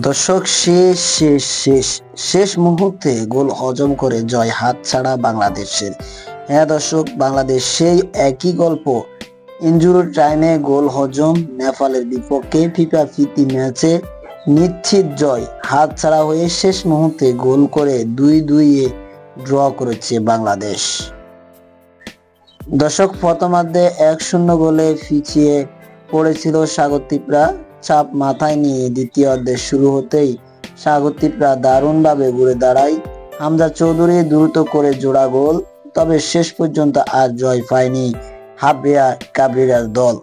দর্শক, শেষ শেষ শেষ শেষ মুহূর্তে গোল হজম করে জয় হাতছাড়া বাংলাদেশের। হ্যাঁ দর্শক, বাংলাদেশ সেই একই গল্প। ইনজুরি টাইমে গোল হজম, নেপালের বিপক্ষে ফিফা প্রীতি ম্যাচে নিশ্চিত জয় হাতছাড়া হয়ে শেষ মুহূর্তে গোল করে 2-2 ড্র করেছে বাংলাদেশ। দর্শক, প্রথমার্ধে 1-0 গোলে পিছিয়ে পড়েছিল স্বাগতিকরা। চাপ মাথায় নিয়ে দ্বিতীয়ার্ধে শুরু হতেই স্বাগতিকরা দারুণভাবে ঘুরে দাঁড়ায়। হামজা চৌধুরী দ্রুত করে জোড়া গোল, তবে শেষ পর্যন্ত আর জয় পায়নি হাবিয়া কাবরিরার দল।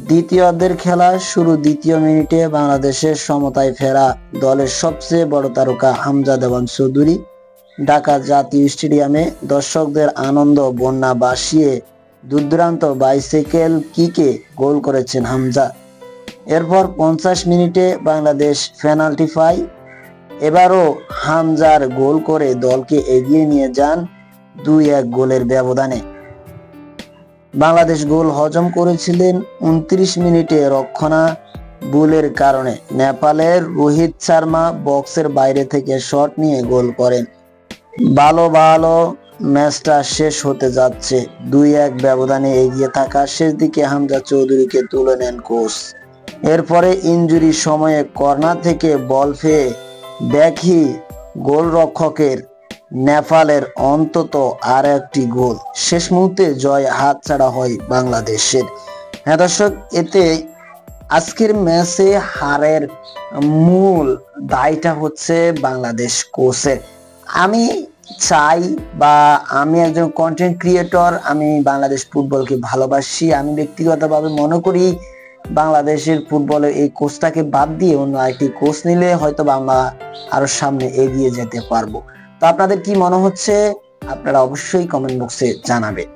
দ্বিতীয়ার্ধের খেলা শুরু দ্বিতীয় মিনিটে বাংলাদেশের সমতায় ফেরা দলের সবচেয়ে বড় তারকা হামজা দেওয়ান চৌধুরী ঢাকা জাতীয় স্টেডিয়ামে দর্শকদের আনন্দ বন্যা ভাসিয়ে দুর্দান্ত বাইসাইকেল কিকে গোল করেছেন হামজা। এরপর 50 মিনিটে বাংলাদেশ পেনাল্টি পায়। এবারও হামজার গোল করে দলকে এগিয়ে নিয়ে যান 2-1 গোলের ব্যবধানে। বাংলাদেশ গোল হজম করেছিলেন 29 মিনিটে রক্ষণা ভুলের কারণে। নেপালের রোহিত শর্মা বক্সের বাইরে থেকে শট নিয়ে গোল করেন। ভালো ম্যাচটা শেষ হতে যাচ্ছে 2-1 ব্যবধানে এগিয়ে থাকা শেষ দিকে হামজা চৌধুরীকে তুলে নেন কোচ। এরপরে ইনজুরি সময়ে কর্নার থেকে বল পেয়ে ব্যাকি গোলরক্ষকের নেপালের অন্তত আর একটি গোল। শেষ মুহূর্তে জয় হাতছাড়া হয় বাংলাদেশের। হ্যাঁ দর্শক, এতে আজকের ম্যাচে হারের মূল দায়টা হচ্ছে বাংলাদেশ কোচের। আমি চাই, বা আমি একজন কন্টেন্ট ক্রিয়েটর, আমি বাংলাদেশ ফুটবলকে ভালোবাসি। আমি ব্যক্তিগতভাবে মনে করি বাংলাদেশের ফুটবলে এই কোচটাকে বাদ দিয়ে অন্য আরেকটি কোচ নিলে হয়তো আমরা আরো সামনে এগিয়ে যেতে পারবো। তো আপনাদের কি মনে হচ্ছে আপনারা অবশ্যই কমেন্ট বক্সে জানাবেন।